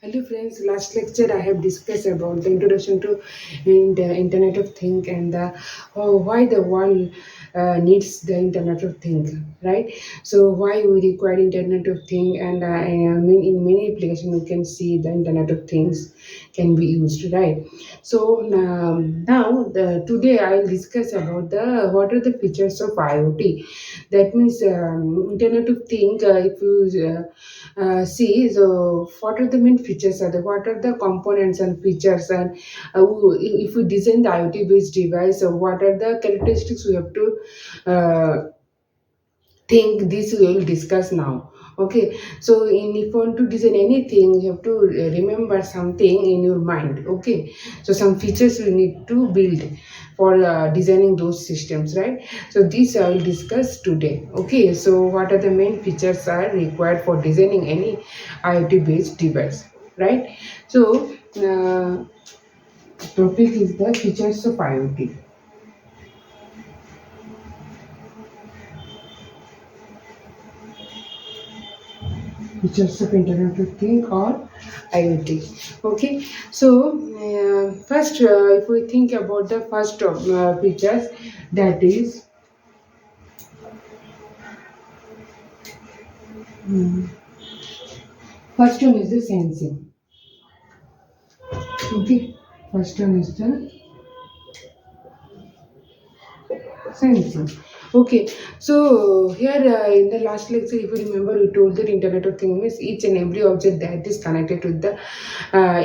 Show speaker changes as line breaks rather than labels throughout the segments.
Hello friends, last lecture I have discussed about the introduction to the Internet of Things and why the world needs the Internet of Things, right? So why we require Internet of Things and in many applications we can see the Internet of Things can be used, right? So today I will discuss about the what are the features of IoT. That means Internet of Things. If you see, so what are the main features are what are the components and features and if we design the IoT based device, so what are the characteristics we have to think, this we will discuss now. Okay, so if you want to design anything you have to remember something in your mind. Okay, so some features you need to build for designing those systems, right? So this I will discuss today. Okay, so what are the main features are required for designing any IoT based device, right? So topic is the features of IoT. Features of Internet of Things or IoT. Okay, so first, if we think about the first features, that is first one is the sensing. Okay, first one is the sensing. Okay, so here in the last lecture, if you remember, we told that Internet of Things means each and every object that is connected with the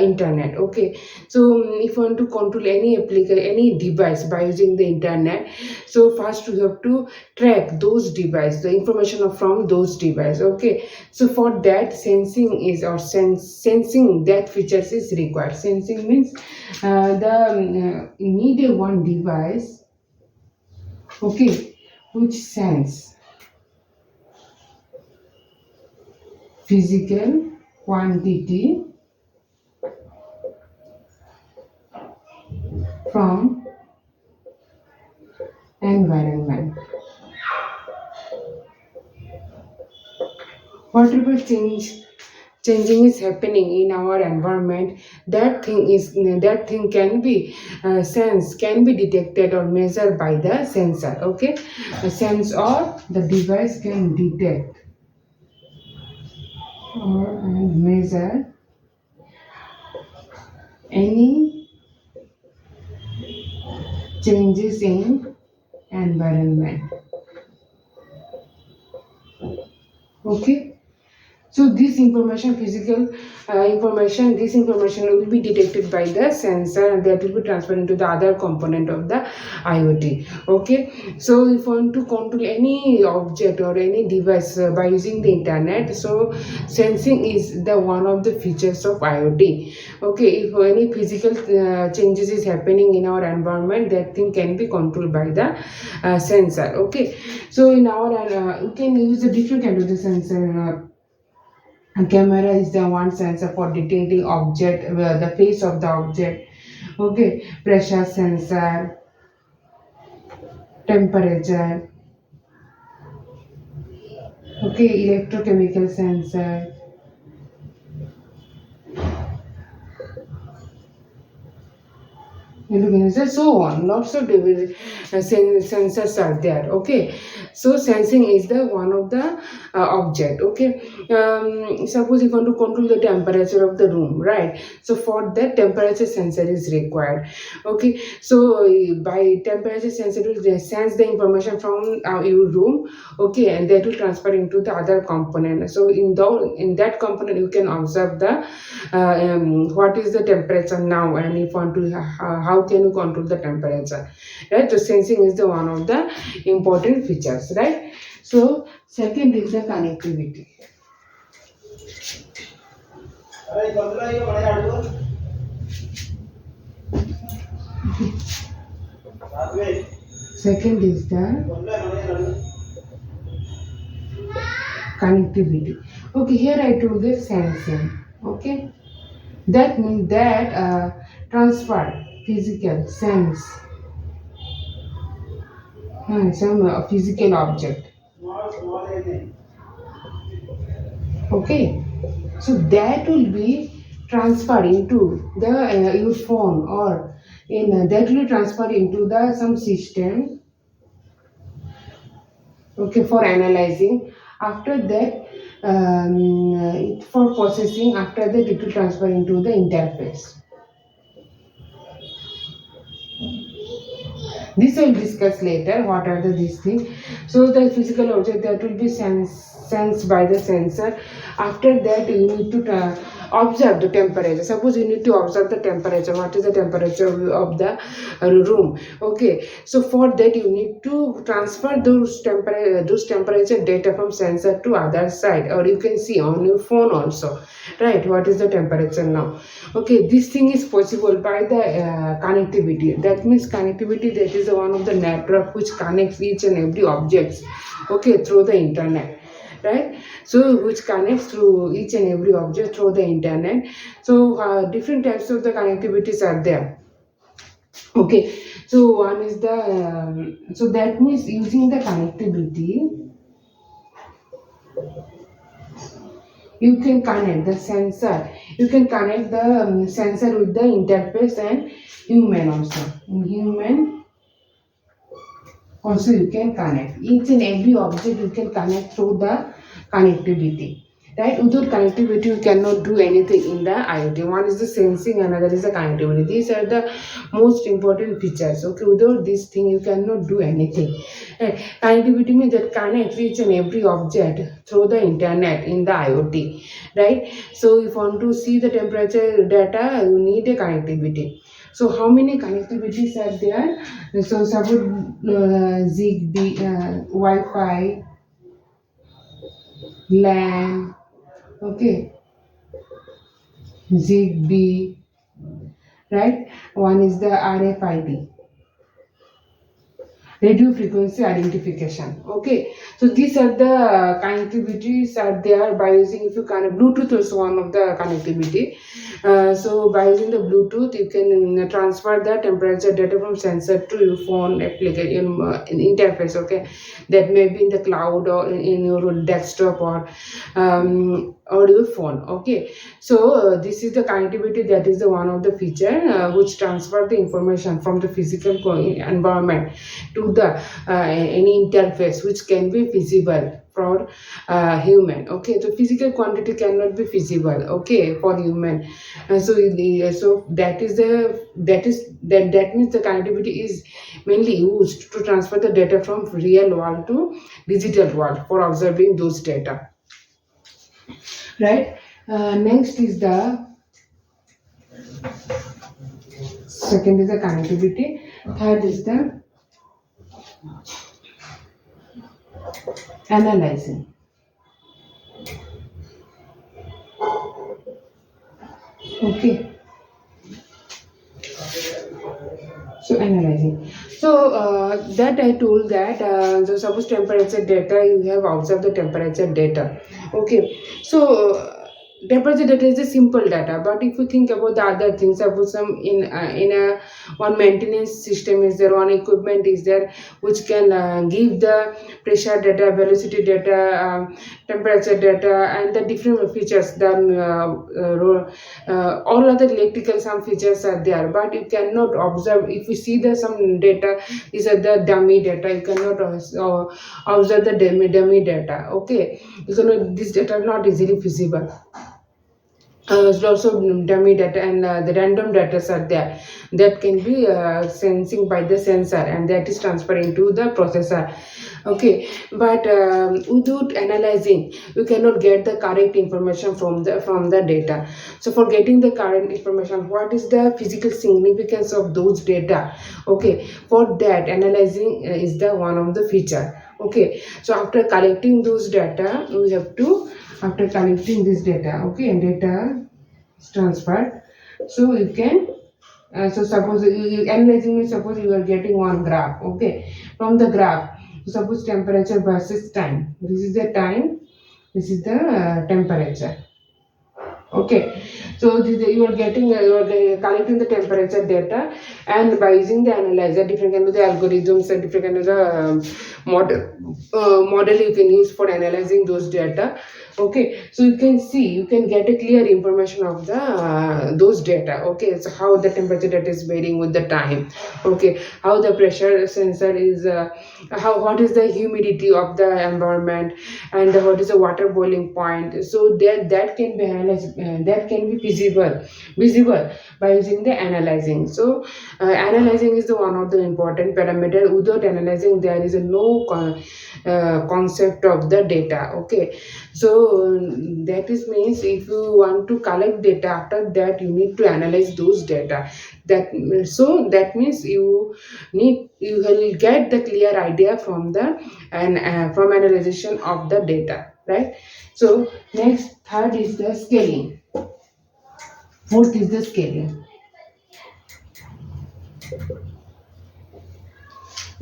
internet. Okay, so if you want to control any application, any device by using the internet, so first we have to track those devices, the information from those devices. Okay, so for that, sensing is or sensing that features is required. Sensing means you need a one device. Okay, which sense physical quantity from environment. Whatever changing is happening in our environment, that thing can be sense can be detected or measured by the sensor. Okay, a sense or the device can detect or and measure any changes in environment. Okay, so this information, physical information, this information will be detected by the sensor and that will be transferred into the other component of the IoT. Okay, so if you want to control any object or any device by using the internet, so sensing is the one of the features of IoT. Okay, if any physical changes is happening in our environment, that thing can be controlled by the sensor. Okay, so in our we can use a different kind of the sensor. A camera is the one sensor for detecting object, the face of the object. Okay, pressure sensor, temperature. Okay, electrochemical sensor. So on, lots of sensors are there. Okay, so sensing is the one of the object. Okay, suppose you want to control the temperature of the room, right? So for that, temperature sensor is required. Okay, so by temperature sensor it will sense the information from your room. Okay, and that will transfer into the other component. So in that component you can observe the what is the temperature now, and if want to how can you control the temperature, right? So sensing is the one of the important features, right? So second is the connectivity. Second is the connectivity. Okay, here I told the sensing. Okay, that means that transfer physical sense some physical object. Okay, so that will be transfer into the your phone, or in that will transfer into the some system, okay, for analyzing. After that, for processing, after that it will transfer into the interface. This I will discuss later. What are these things? So the physical object that will be sensed by the sensor. After that, you need to observe the temperature. Suppose you need to observe the temperature. What is the temperature of the room? Okay. So for that, you need to transfer those temperature data from sensor to other side, or you can see on your phone also. Right? What is the temperature now? Okay, this thing is possible by the connectivity. That means connectivity, that is one of the network which connects each and every objects, okay, through the internet, right? So which connects through each and every object through the internet. So different types of the connectivities are there. Okay, so one is the so that means using the connectivity, you can connect the sensor, you can connect the sensor with the interface and human also. In human also you can connect each and every object, you can connect through the connectivity, right? Without connectivity you cannot do anything in the IoT. One is the sensing, another is the connectivity. These are the most important features. Okay, without this thing you cannot do anything. Right? Connectivity means that connects each and every object through the internet in the IoT, right? So if you want to see the temperature data, you need a connectivity. So how many connectivities are there? So suppose Zigbee, Wi-Fi, LAN, okay, Zigbee, right? One is the RFID, radio frequency identification. Okay, so these are the connectivities are there by using, if you can, Bluetooth is one of the connectivity. So by using the Bluetooth you can transfer the temperature data from sensor to your phone application in interface. Okay, that may be in the cloud or in your desktop or your phone. Okay, so this is the connectivity, that is the one of the feature which transfer the information from the physical environment to the any interface which can be visible for human. Okay, so physical quantity cannot be visible, okay, for human. So that means the connectivity is mainly used to transfer the data from real world to digital world for observing those data, right? Next is the second is the connectivity, third is the analyzing. Okay, so analyzing. So that I told that so suppose temperature data, you have observed the temperature data. Okay, so temperature data is a simple data, but if you think about the other things, suppose some in a one maintenance system is there, one equipment is there which can give the pressure data, velocity data, temperature data, and the different features. Then all other electrical some features are there, but you cannot observe. If you see the some data, these are the dummy data, you cannot observe the dummy data. Okay, so this data are not easily visible. There's also dummy data, and the random data are there that can be sensing by the sensor, and that is transferring to the processor. Okay, but without analyzing you cannot get the correct information from the data. So for getting the correct information, what is the physical significance of those data? Okay, for that analyzing is the one of the feature. Okay, so after collecting those data, we have to, after collecting this data, okay, and data is transferred, so you can so suppose you analyzing means, suppose you are getting one graph. Okay, from the graph, suppose temperature versus time, this is the time, this is the temperature. Okay, so you are getting you are collecting the temperature data, and by using the analyzer, different kind of the algorithms and different kind of the model you can use for analyzing those data. Okay, so you can see, you can get a clear information of the those data. Okay, so how the temperature that is varying with the time. Okay, how the pressure sensor is, how what is the humidity of the environment, and what is the water boiling point. So that can be analyzed, that can be visible by using the analyzing. So analyzing is the one of the important parameter. Without analyzing, there is a no concept of the data. Okay, so that is means if you want to collect data, after that you need to analyze those data. That so that means you will get the clear idea from the and from analyzation of the data, right? So next, third is the scaling. Fourth is the scaling.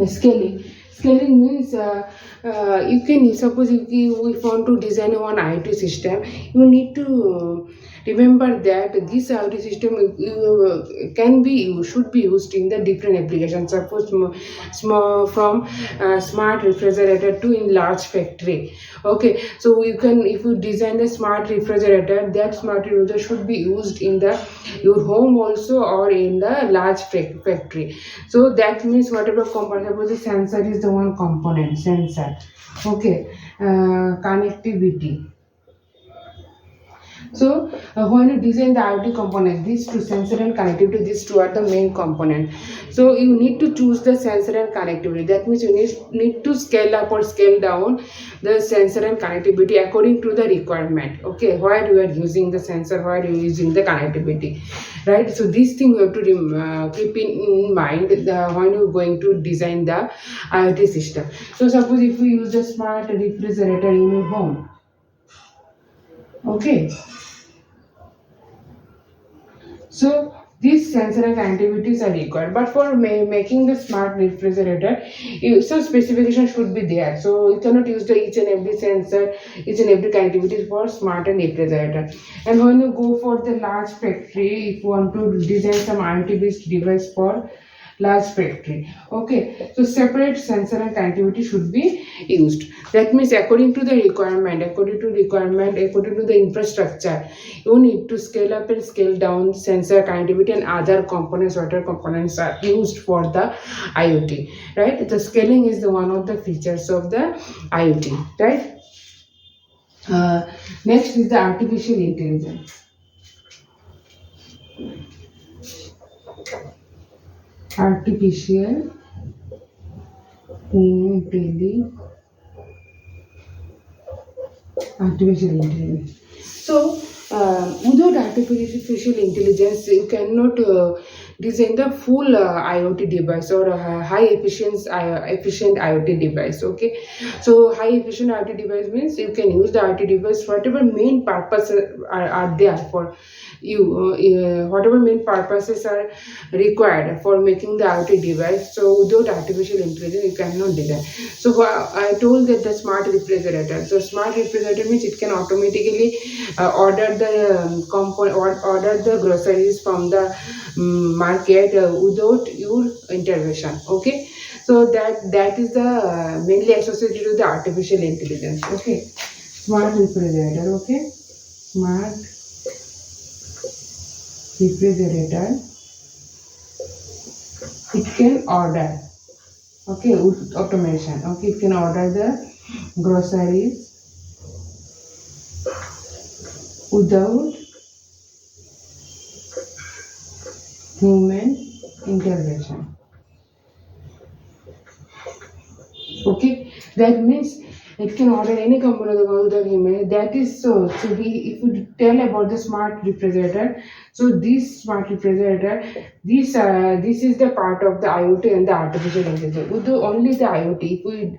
Scaling means, you can suppose if you want to design one IoT system, you need to remember that this IoT system can be used, should be used in the different applications. Suppose small from smart refrigerator to in large factory. Okay, so you can, if you design a smart refrigerator, that smart refrigerator should be used in the your home also or in the large factory. So that means whatever component, suppose the sensor is the one component, sensor. Okay, connectivity. So when you design the IoT component, these two, sensor and connectivity, these two are the main component. So you need to choose the sensor and connectivity. That means you need to scale up or scale down the sensor and connectivity according to the requirement. Okay, why you are using the sensor, why you are using the connectivity, right? So these things you have to keep in mind when you are going to design the IoT system. So suppose if you use a smart refrigerator in your home. Okay, so these sensor and activities are required, but for making the smart refrigerator, so specification should be there. So you cannot use the each and every sensor, each and every connectivity for smart and refrigerator. And when you go for the large factory, if you want to design some IoT based device for large factory. Okay, so separate sensor and connectivity should be used. That means according to the requirement, according to the infrastructure, you need to scale up and scale down sensor connectivity and other components, water components are used for the IoT, right? The scaling is the one of the features of the IoT, right? Next is the artificial intelligence. Artificial intelligence. Artificial intelligence. So, without artificial intelligence, you cannot design the full IoT device or efficient IoT device. Okay, so high efficient IoT device means you can use the IoT device whatever main purpose are there for you, whatever main purposes are required for making the IoT device. So without artificial intelligence, you cannot design. So I told that the smart refrigerator. So smart refrigerator means it can automatically order the order the groceries from the market without your intervention. Okay, so that is the mainly associated with the artificial intelligence. Okay, smart refrigerator. Okay, smart refrigerator, it can order, okay, with automation. Okay, it can order the groceries without human intervention. Okay, that means it can order any component without human. That is so. So if we tell about the smart refrigerator, so this smart refrigerator, this is the part of the IoT and the artificial intelligence. With only the IoT, if we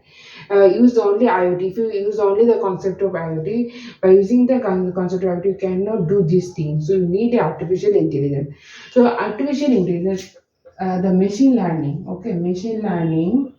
use only IoT, if you use only the concept of IoT, by using the concept of IoT, you cannot do these things. So you need artificial intelligence. So artificial intelligence, the machine learning. Okay, machine learning.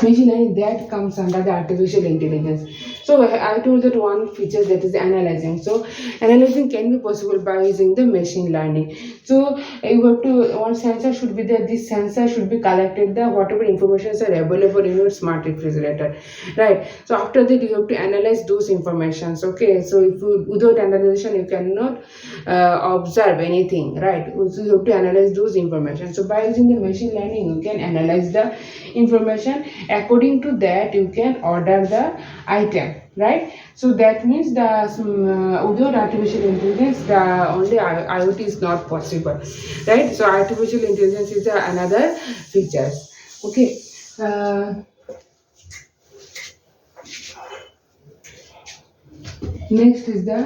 Machine learning that comes under the artificial intelligence. So I told that one feature, that is analyzing. So analyzing can be possible by using the machine learning. So you have to, one sensor should be there. This sensor should be collected the whatever information are available in your smart refrigerator, right? So after that you have to analyze those informations. Okay, so if you, without analyzation you cannot observe anything, right? So you have to analyze those information. So by using the machine learning you can analyze the information. According to that you can order the item, right? So that means the without artificial intelligence the only IoT is not possible, right? So artificial intelligence is another features. Okay. Next is the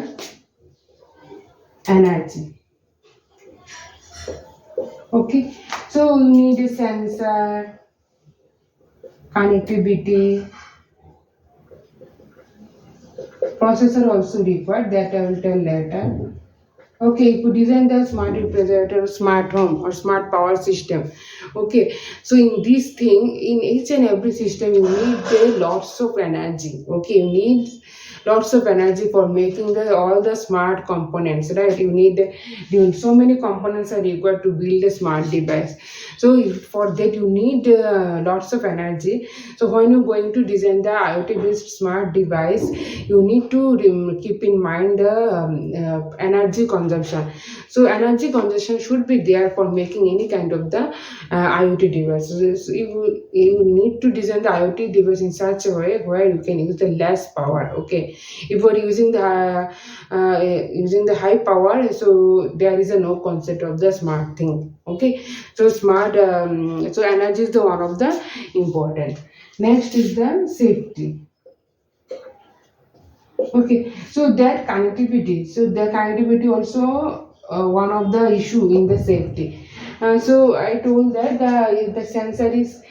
energy. Okay, so you need a sensor, connectivity, processor also required, that I will tell later. Okay, if you design the smart refrigerator, smart home or smart power system. Okay, so in this thing, in each and every system you need lots of energy. Okay, you need lots of energy for making all the smart components, right? You need so many components are required to build a smart device. So for that you need lots of energy. So when you're going to design the IoT based smart device, you need to keep in mind the energy consumption. So energy consumption should be there for making any kind of the IoT device. So you need to design the IoT device in such a way where you can use the less power. Okay, if we're using the high power, so there is no concept of the smart thing. Okay, so so energy is the one of the important. Next is the safety. Okay, so that connectivity. So the connectivity also one of the issue in the safety. So I told that the sensor is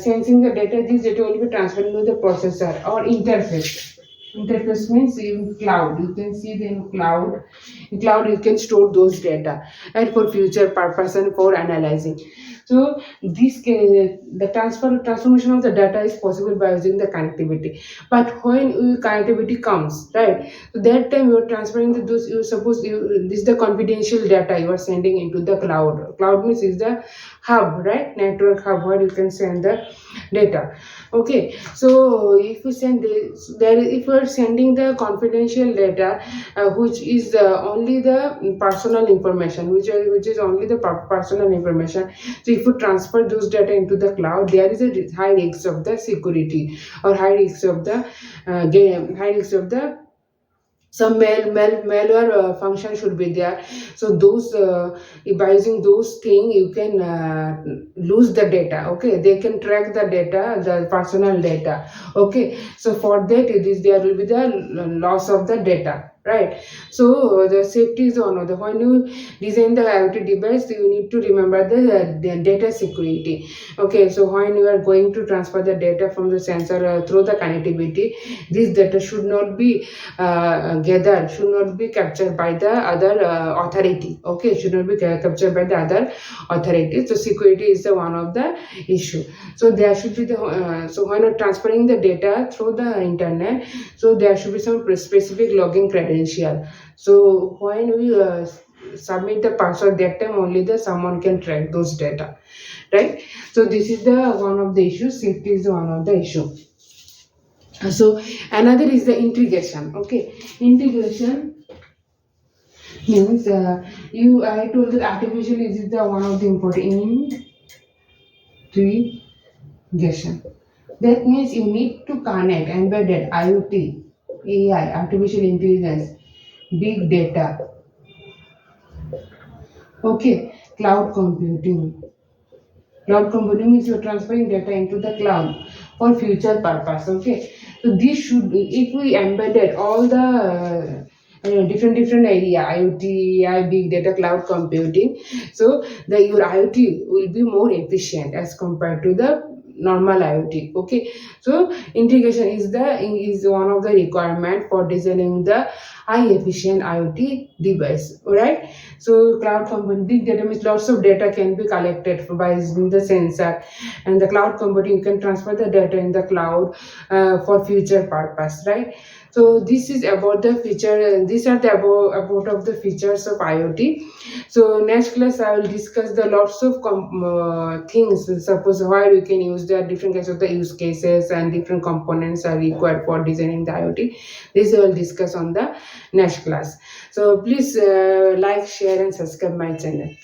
sensing the data. This data will be transferred to the processor or interface. Interface means in cloud. You can see the in cloud. In cloud you can store those data and for future purpose and for analyzing. So the transformation of the data is possible by using the connectivity. But when connectivity comes, right? So that time you are transferring those. You suppose this is the confidential data you are sending into the cloud. Cloud means is the hub, right? Network hub where you can send the data. Okay, so if you send this, if you are sending the confidential data, which is only the personal information, which is only the personal information. So if you transfer those data into the cloud, there is a high risk of the security or high risk of the high risk of the some malware function should be there. So those by using those things you can lose the data. Okay, they can track the data, the personal data. Okay, so for that there will be the loss of the data, right? So the safety is one of the, when you design the IoT device you need to remember the data security. Okay, so when you are going to transfer the data from the sensor through the connectivity, this data should not be gathered, should not be captured by the other authority. Okay, should not be captured by the other authority. So security is the one of the issue. So there should be the so when you're transferring the data through the internet, so there should be some specific login credential. So when we submit the password, that time only the someone can track those data, right? So this is the one of the issues. Safety is one of the issue. So another is the integration. Okay, integration means I told that artificial is the one of the important integration. That means you need to connect embedded IoT, AI, artificial intelligence, big data. Okay, cloud computing. Cloud computing means you're transferring data into the cloud for future purpose. Okay, so this should, if we embedded all the different area, IoT, AI, big data, cloud computing, so your IoT will be more efficient as compared to the normal IoT. Okay, so integration is one of the requirement for designing the high efficient IoT device, right? So cloud computing, big data means lots of data can be collected by using the sensor, and the cloud computing, you can transfer the data in the cloud for future purpose, right? So this is about the feature. These are the about of the features of IoT. So next class I will discuss the lots of things. Suppose where you can use the different kinds of the use cases and different components are required for designing the IoT. This I will discuss on the next class. So please like, share, and subscribe my channel.